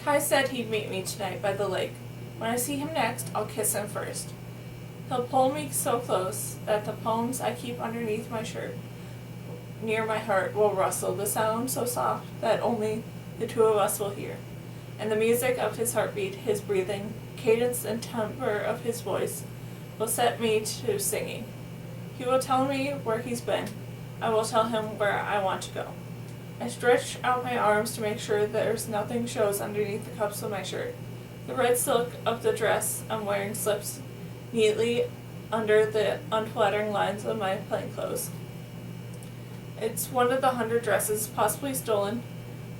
Kai said he'd meet me tonight by the lake. When I see him next, I'll kiss him first. He'll pull me so close that the poems I keep underneath my shirt near my heart will rustle, the sound so soft that only the two of us will hear. And the music of his heartbeat, his breathing, cadence and timbre of his voice will set me to singing. He will tell me where he's been. I will tell him where I want to go. I stretch out my arms to make sure there's nothing shows underneath the cuffs of my shirt. The red silk of the dress I'm wearing slips neatly under the unflattering lines of my plain clothes. It's one of the 100 dresses, possibly stolen,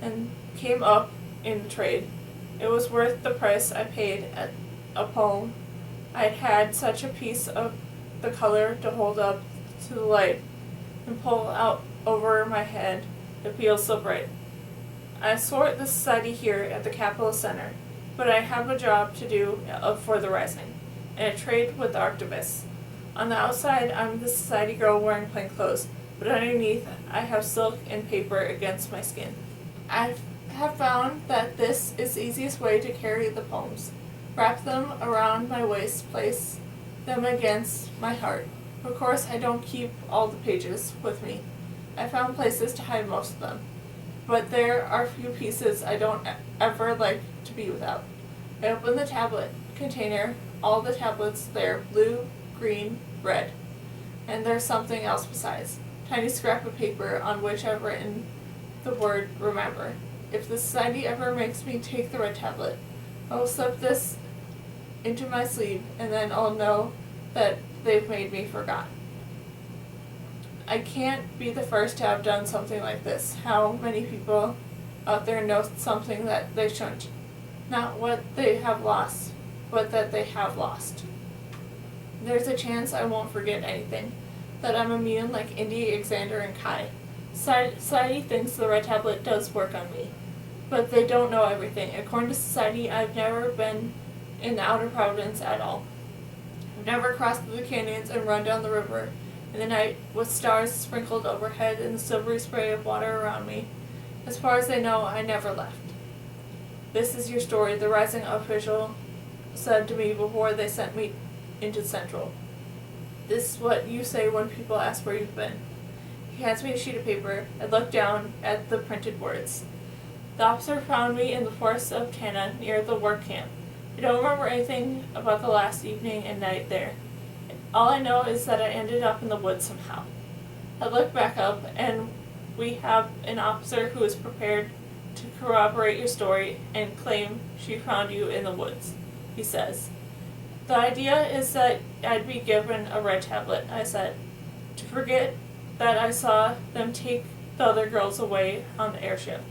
and came up in the trade. It was worth the price I paid at a poem. I'd had such a piece of the color to hold up to the light and pull out over my head. It feels so bright. I sort the society here at the Capitol Center, but I have a job to do for the Rising, and a trade with the archivist. On the outside, I'm the society girl wearing plain clothes, but underneath, I have silk and paper against my skin. I have found that this is the easiest way to carry the poems. Wrap them around my waist, place them against my heart. Of course, I don't keep all the pages with me. I found places to hide most of them, but there are a few pieces I don't ever like to be without. I open the tablet container, all the tablets there, blue, green, red, and there's something else besides. Tiny scrap of paper on which I've written the word remember. If the society ever makes me take the red tablet, I will slip this into my sleeve, and then I'll know that they've made me forgot. I can't be the first to have done something like this. How many people out there know something that they shouldn't? Not what they have lost, but that they have lost. There's a chance I won't forget anything, that I'm immune like Indy, Xander, and Kai. Society thinks the red tablet does work on me, but they don't know everything. According to society, I've never been in the outer province at all. I've never crossed through the canyons and run down the river in the night with stars sprinkled overhead and the silvery spray of water around me. As far as they know, I never left. This is your story, the Rising official said to me before they sent me into Central. This is what you say when people ask where you've been. He hands me a sheet of paper. I look down at the printed words. The officer found me in the forest of Tana near the work camp. I don't remember anything about the last evening and night there. All I know is that I ended up in the woods somehow. I look back up, and we have an officer who is prepared to corroborate your story and claim she found you in the woods, he says. The idea is that I'd be given a red tablet, I said, to forget that I saw them take the other girls away on the airship.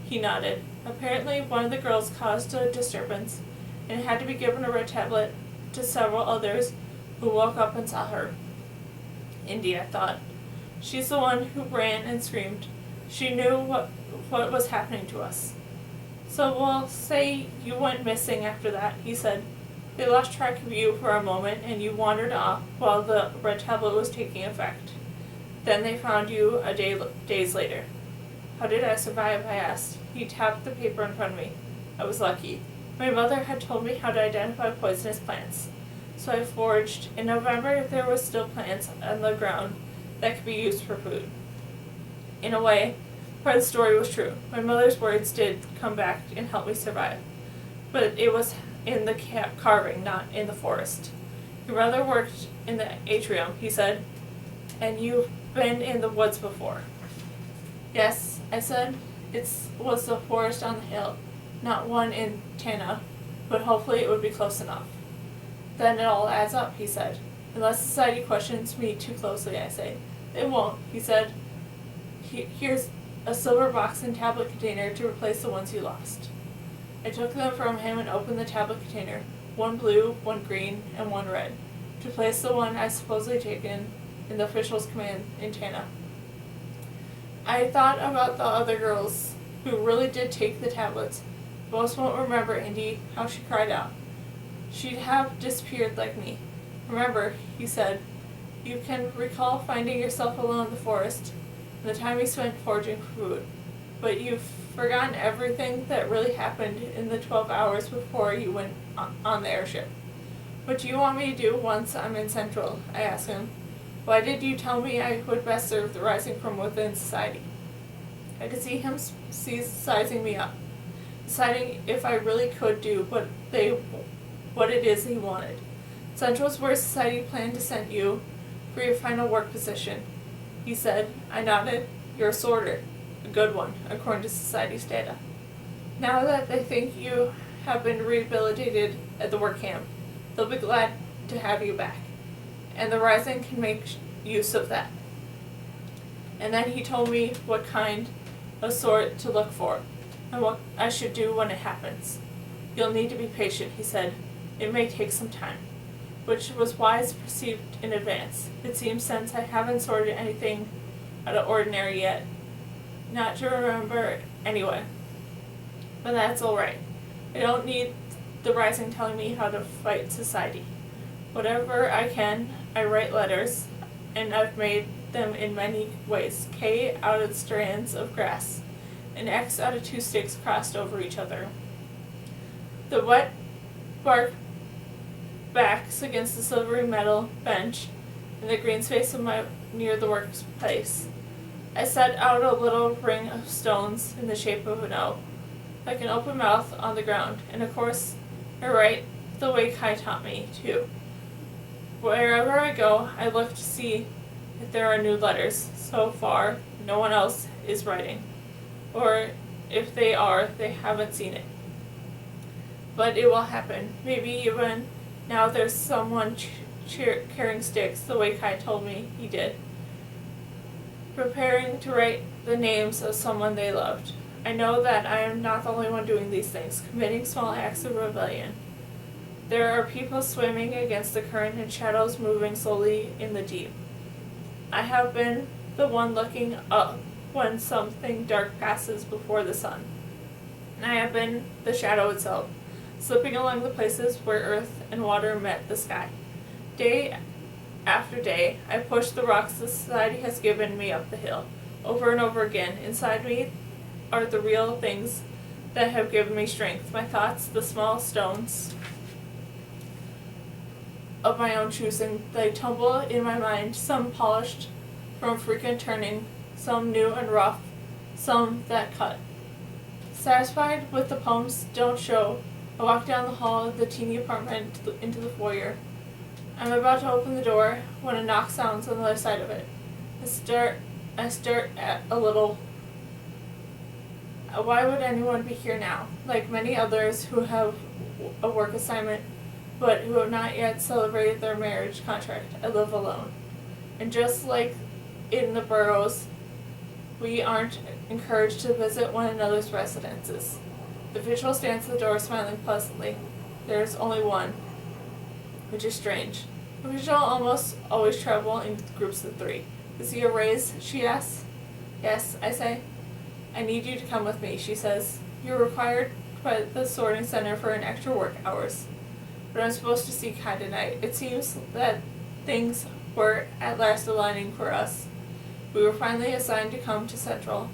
He nodded. Apparently, one of the girls caused a disturbance and had to be given a red tablet to several others who woke up and saw her. Indy, I thought. She's the one who ran and screamed. She knew what was happening to us. So we'll say you went missing after that, he said. They lost track of you for a moment and you wandered off while the red tablet was taking effect. Then they found you days later. How did I survive, I asked. He tapped the paper in front of me. I was lucky. My mother had told me how to identify poisonous plants. So I foraged. In November, there were still plants on the ground that could be used for food. In a way, part of the story was true. My mother's words did come back and help me survive. But it was in the carving, not in the forest. Your mother worked in the atrium, he said, and you've been in the woods before. Yes, I said. It was the forest on the hill, not one in Tana, but hopefully it would be close enough. Then it all adds up, he said. Unless society questions me too closely, I say. It won't, he said. Here's a silver box and tablet container to replace the ones you lost. I took them from him and opened the tablet container, one blue, one green, and one red, to place the one I supposedly taken in the official's command in Tana. I thought about the other girls who really did take the tablets. Most won't remember Indy, how she cried out. She'd have disappeared like me. Remember, he said, you can recall finding yourself alone in the forest and the time you spent foraging for food, but you've forgotten everything that really happened in the 12 hours before you went on the airship. What do you want me to do once I'm in Central? I asked him. Why did you tell me I would best serve the rising from within society? I could see him sizing me up, deciding if I really could do what it is he wanted. Central's where society planned to send you for your final work position, he said. I nodded. You're a sorter. A good one, according to society's data. Now that they think you have been rehabilitated at the work camp, they'll be glad to have you back. And the Rising can make use of that. And then he told me what kind of sort to look for, and what I should do when it happens. You'll need to be patient, he said. It may take some time. Which was wise perceived in advance. It seems since I haven't sorted anything out of ordinary yet. Not to remember anyway. But that's alright. I don't need the Rising telling me how to fight society. Whatever I can, I write letters, and I've made them in many ways. K out of strands of grass, an X out of 2 sticks crossed over each other. The wet bark backs against the silvery metal bench in the green space of near the workplace. I set out a little ring of stones in the shape of an O, like an open mouth on the ground, and of course I write the way Kai taught me to. Wherever I go, I look to see if there are new letters. So far, no one else is writing, or if they are, they haven't seen it. But it will happen. Maybe even now there's someone carrying sticks the way Kai told me he did, preparing to write the names of someone they loved. I know that I am not the only one doing these things, committing small acts of rebellion. There are people swimming against the current and shadows moving slowly in the deep. I have been the one looking up when something dark passes before the sun. And I have been the shadow itself, slipping along the places where earth and water met the sky. Day after day, I push the rocks the society has given me up the hill, over and over again. Inside me are the real things that have given me strength, my thoughts, the small stones of my own choosing. They tumble in my mind, some polished from frequent turning, some new and rough, some that cut. Satisfied with the poems don't show, I walk down the hall of the teeny apartment into the foyer. I'm about to open the door when a knock sounds on the other side of it. I start at a little. Why would anyone be here now? Like many others who have a work assignment, but who have not yet celebrated their marriage contract, I live alone. And just like in the boroughs, we aren't encouraged to visit one another's residences. The official stands at the door smiling pleasantly. There is only one, which is strange. The official almost always travel in groups of 3. Is he a raise? She asks. Yes, I say. I need you to come with me, she says. You're required by the sorting center for an extra work hours. But I'm supposed to see Kai tonight. It seems that things were at last aligning for us. We were finally assigned to come to Central,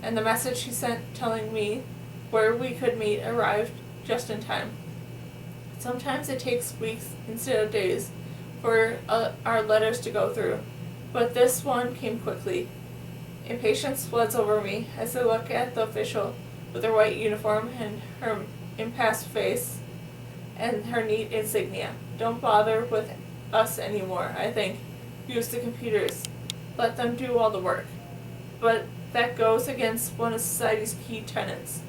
and the message she sent telling me where we could meet arrived just in time. Sometimes it takes weeks instead of days for our letters to go through, but this one came quickly. Impatience floods over me as I look at the official with her white uniform and her impassive face and her neat insignia. Don't bother with us anymore, I think. Use the computers. Let them do all the work. But that goes against one of society's key tenets,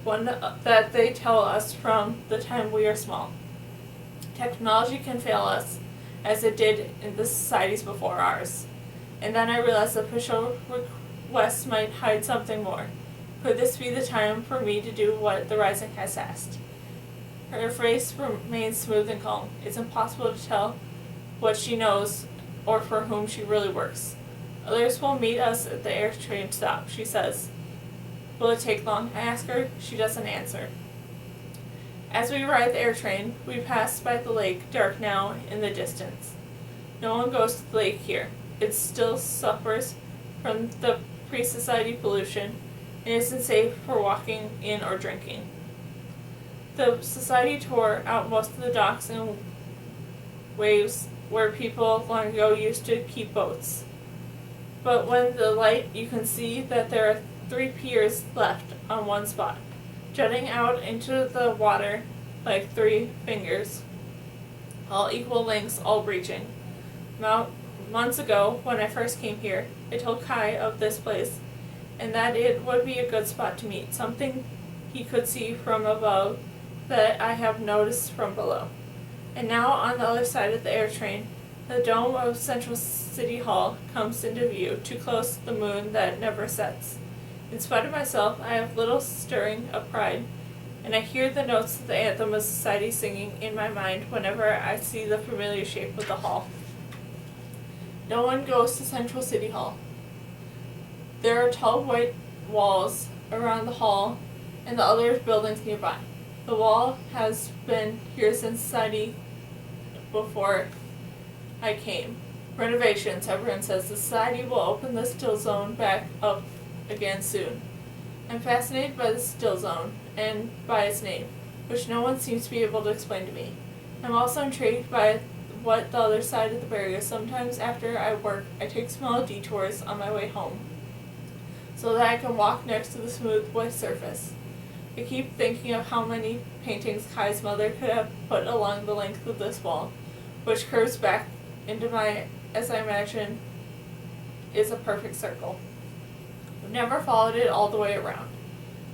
one that they tell us from the time we are small. Technology can fail us, as it did in the societies before ours. And then I realized the official request might hide something more. Could this be the time for me to do what the Rising has asked? Her face remains smooth and calm. It's impossible to tell what she knows or for whom she really works. Others will meet us at the air train stop, she says. Will it take long? I ask her. She doesn't answer. As we ride the air train, we pass by the lake, dark now in the distance. No one goes to the lake here. It still suffers from the pre-society pollution, and isn't safe for walking in or drinking. The society tore out most of the docks and waves where people long ago used to keep boats. But when the light, you can see that there are 3 piers left on one spot, jutting out into the water like 3 fingers, all equal lengths, all reaching. Months ago, when I first came here, I told Kai of this place, and that it would be a good spot to meet, something he could see from above that I have noticed from below. And now, on the other side of the air train, the dome of Central City Hall comes into view, too close to the moon that never sets. In spite of myself, I have little stirring of pride, and I hear the notes of the anthem of society singing in my mind whenever I see the familiar shape of the hall. No one goes to Central City Hall. There are tall white walls around the hall and the other buildings nearby. The wall has been here since society before I came. Renovations, everyone says. The society will open the still zone back up again soon. I'm fascinated by the still zone and by its name, which no one seems to be able to explain to me. I'm also intrigued by what the other side of the barrier is. Sometimes after I work, I take small detours on my way home so that I can walk next to the smooth white surface. I keep thinking of how many paintings Kai's mother could have put along the length of this wall, which curves back into as I imagine, is a perfect circle. I've never followed it all the way around,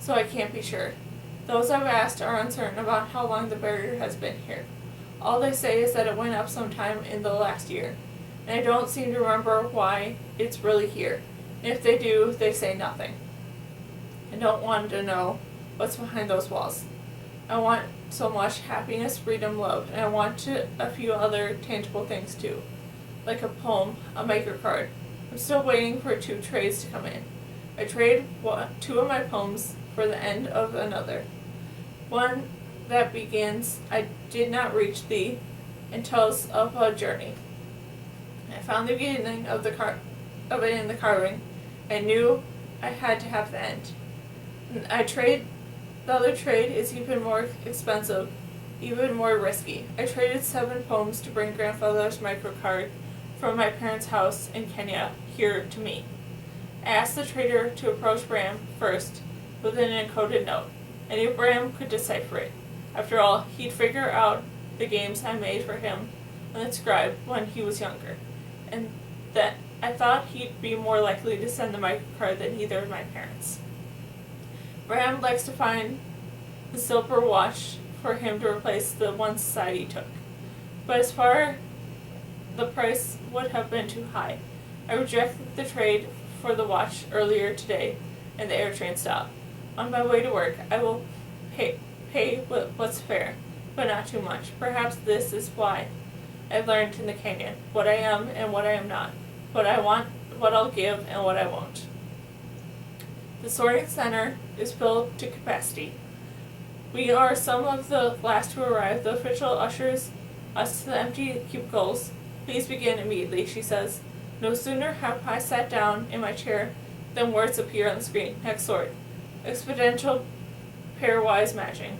so I can't be sure. Those I've asked are uncertain about how long the barrier has been here. All they say is that it went up sometime in the last year, and I don't seem to remember why it's really here. And if they do, they say nothing. I don't want to know what's behind those walls. I want so much happiness, freedom, love, and I want a few other tangible things too, like a poem, a maker card. I'm still waiting for 2 trades to come in. I trade 2 of my poems for the end of another. One that begins, I did not reach thee, and tells of a journey. I found the beginning of it in the carving. I knew I had to have the end. The other trade is even more expensive, even more risky. I traded 7 poems to bring grandfather's microcard from my parents' house in Kenya here to me. I asked the trader to approach Bram first with an encoded note. I knew Bram could decipher it. After all, he'd figure out the games I made for him on the scribe when he was younger, and that I thought he'd be more likely to send the microcard than either of my parents. Bram likes to find the silver watch for him to replace the one society took, but as far the price would have been too high. I rejected the trade for the watch earlier today, and the air train stopped. On my way to work, I will pay what's fair, but not too much. Perhaps this is why I've learned in the canyon what I am and what I am not, what I want, what I'll give, and what I won't. The sorting center is filled to capacity. We are some of the last to arrive. The official ushers us to the empty cubicles. Please begin immediately, she says. No sooner have I sat down in my chair than words appear on the screen. Next sort. Exponential pairwise matching.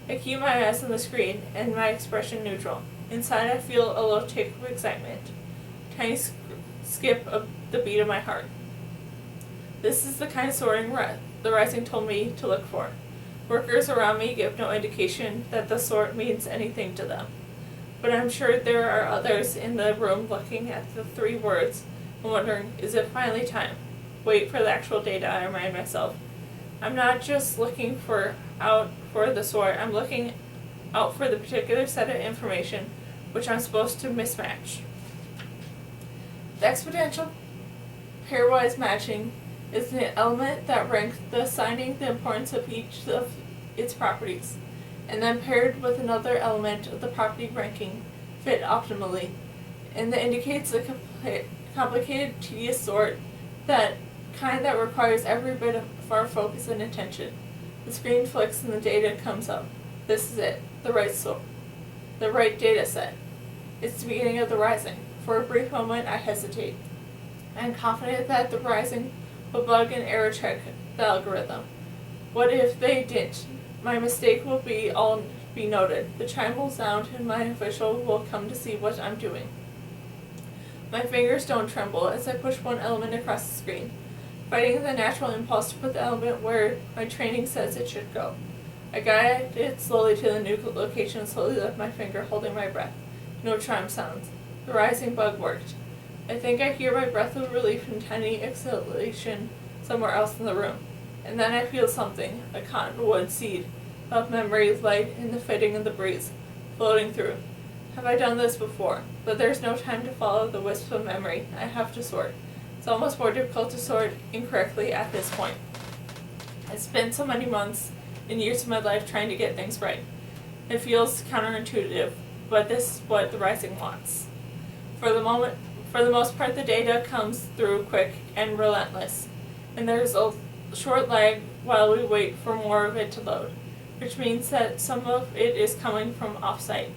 I keep my eyes on the screen and my expression neutral. Inside I feel a little tick of excitement. Tiny skip of the beat of my heart. This is the kind of sorting the Rising told me to look for. Workers around me give no indication that the sort means anything to them. But I'm sure there are others in the room looking at the 3 words and wondering, is it finally time? Wait for the actual data, I remind myself. I'm not just looking out for the sort, I'm looking out for the particular set of information which I'm supposed to mismatch. The exponential pairwise matching is the element that ranks the assigning the importance of each of its properties, and then paired with another element of the property ranking fit optimally, and that indicates a complicated, tedious sort, that kind that requires every bit of our focus and attention. The screen flicks and the data comes up. This is it, the right data set. It's the beginning of the Rising. For a brief moment I hesitate. I am confident that the Rising will bug and error check the algorithm. What if they didn't? My mistake will be noted. The chime will sound and my official will come to see what I'm doing. My fingers don't tremble as I push one element across the screen, fighting the natural impulse to put the element where my training says it should go. I guide it slowly to the new location and slowly lift my finger, holding my breath. No chime sounds. The rising bug worked. I think I hear my breath of relief and tiny exhalation somewhere else in the room. And then I feel something, a cottonwood seed, of memory light in the fitting of the breeze, floating through. Have I done this before? But there's no time to follow the wisps of memory. I have to sort. It's almost more difficult to sort incorrectly at this point. I spent so many months and years of my life trying to get things right. It feels counterintuitive, but this is what the Rising wants. For the most part, the data comes through quick and relentless, and there's a short lag while we wait for more of it to load, which means that some of it is coming from off-site.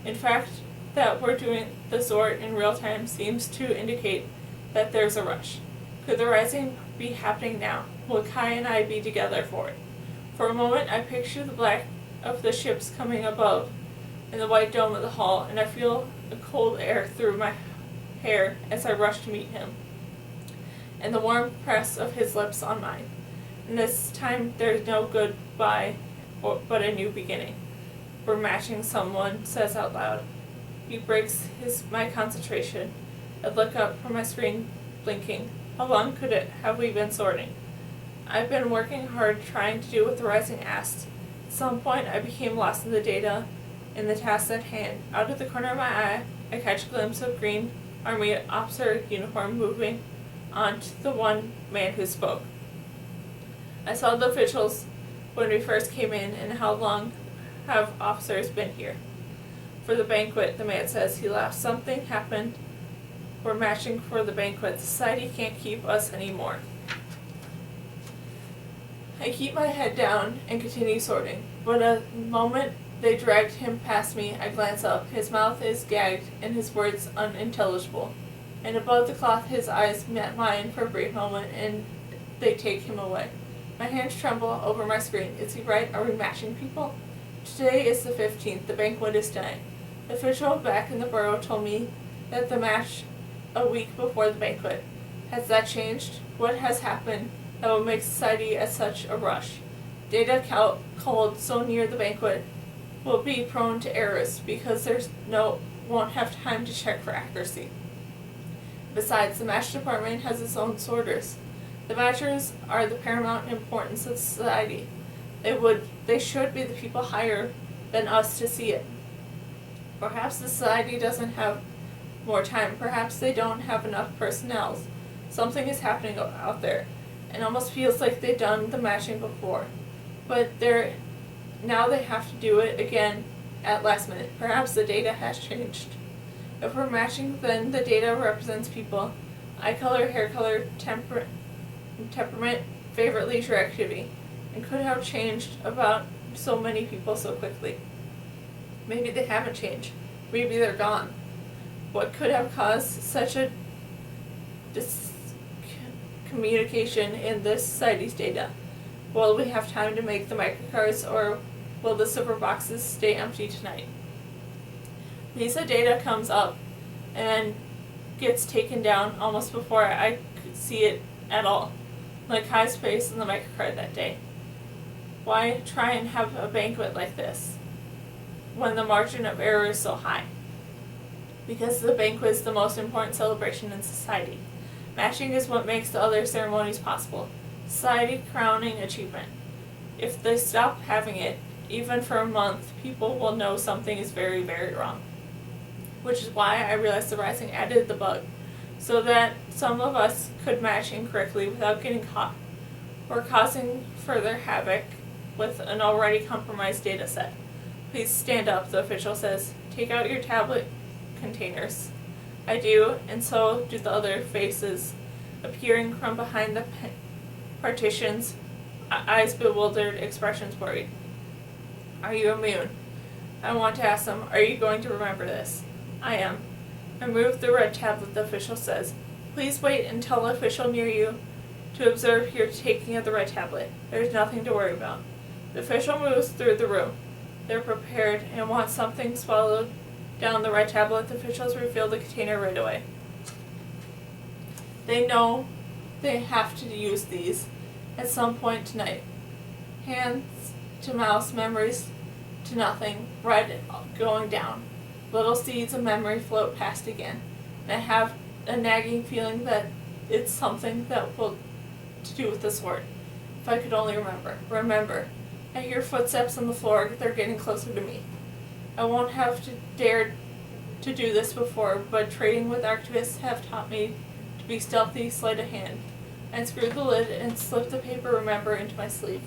In fact, that we're doing the sort in real time seems to indicate that there's a rush. Could the Rising be happening now? Will Kai and I be together for it? For a moment, I picture the black of the ships coming above and the white dome of the hall, and I feel the cold air through my hair as I rush to meet him, and the warm press of his lips on mine. And this time, there's no goodbye, but a new beginning. We're matching, someone says out loud. He breaks my concentration. I look up from my screen, blinking. How long could it have we been sorting? I've been working hard trying to do what the Rising asked. At some point, I became lost in the data, in the task at hand. Out of the corner of my eye, I catch a glimpse of green army officer uniform moving onto the one man who spoke. I saw the officials when we first came in, and how long have officers been here? For the banquet, the man says. He laughs. Something happened. We're matching for the banquet. Society can't keep us anymore. I keep my head down and continue sorting, but the moment they dragged him past me, I glance up. His mouth is gagged and his words unintelligible. And above the cloth his eyes met mine for a brief moment, and they take him away. My hands tremble over my screen. Is he right? Are we matching people? Today is the 15th. The banquet is tonight. The official back in the borough told me that the match a week before the banquet. Has that changed? What has happened that will make society at such a rush? Data culled so near the banquet will be prone to errors because won't have time to check for accuracy. Besides, the match department has its own sorters. The matchers are the paramount importance of society. They should be the people higher than us to see it. Perhaps the society doesn't have more time. Perhaps they don't have enough personnel. Something is happening out there. It almost feels like they've done the matching before. But now they have to do it again at last minute. Perhaps the data has changed. If we're matching, then the data represents people. Eye color, hair color, temperament, favorite leisure activity, and could have changed about so many people so quickly. Maybe they haven't changed. Maybe they're gone. What could have caused such a communication in this society's data? Will we have time to make the microcards, or will the silver boxes stay empty tonight? Visa data comes up and gets taken down almost before I could see it at all, like Kai's face in the microcard that day. Why try and have a banquet like this when the margin of error is so high? Because the banquet is the most important celebration in society. Matching is what makes the other ceremonies possible. Society crowning achievement. If they stop having it, even for a month, people will know something is very, very wrong. Which is why I realized the Rising added the bug, so that some of us could match incorrectly without getting caught, or causing further havoc with an already compromised data set. Please stand up, the official says. Take out your tablet containers. I do, and so do the other faces, appearing from behind the partitions, eyes bewildered, expressions worried. Are you immune? I want to ask them, are you going to remember this? I am. Remove the red tablet, the official says. Please wait until the official near you to observe your taking of the right tablet. There's nothing to worry about. The official moves through the room. They're prepared, and once something swallowed down the right tablet, the officials refill the container right away. They know they have to use these at some point tonight. Hands to mouse, memories to nothing, red going down. Little seeds of memory float past again. And I have a nagging feeling that it's something that will to do with the sword. If I could only remember. Remember. I hear footsteps on the floor. They're getting closer to me. I won't have to dare to do this before, but trading with archivists have taught me to be stealthy, sleight of hand. I unscrew the lid and slip the paper remember into my sleeve.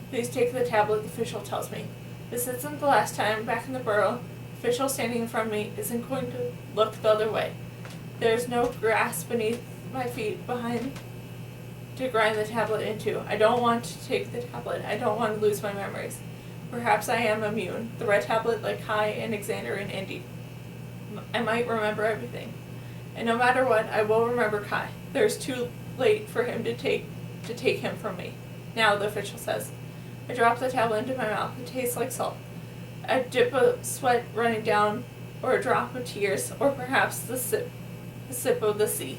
Please take the tablet, the official tells me. This isn't the last time. Back in the burrow, the official standing in front of me isn't going to look the other way. There's no grass beneath my feet behind to grind the tablet into. I don't want to take the tablet. I don't want to lose my memories. Perhaps I am immune. The red tablet, like Kai and Alexander and Indy. I might remember everything. And no matter what, I will remember Kai. There's too late for him to take him from me. Now, the official says. I drop the tablet into my mouth. It tastes like salt. A dip of sweat running down, or a drop of tears, or perhaps the sip of the sea.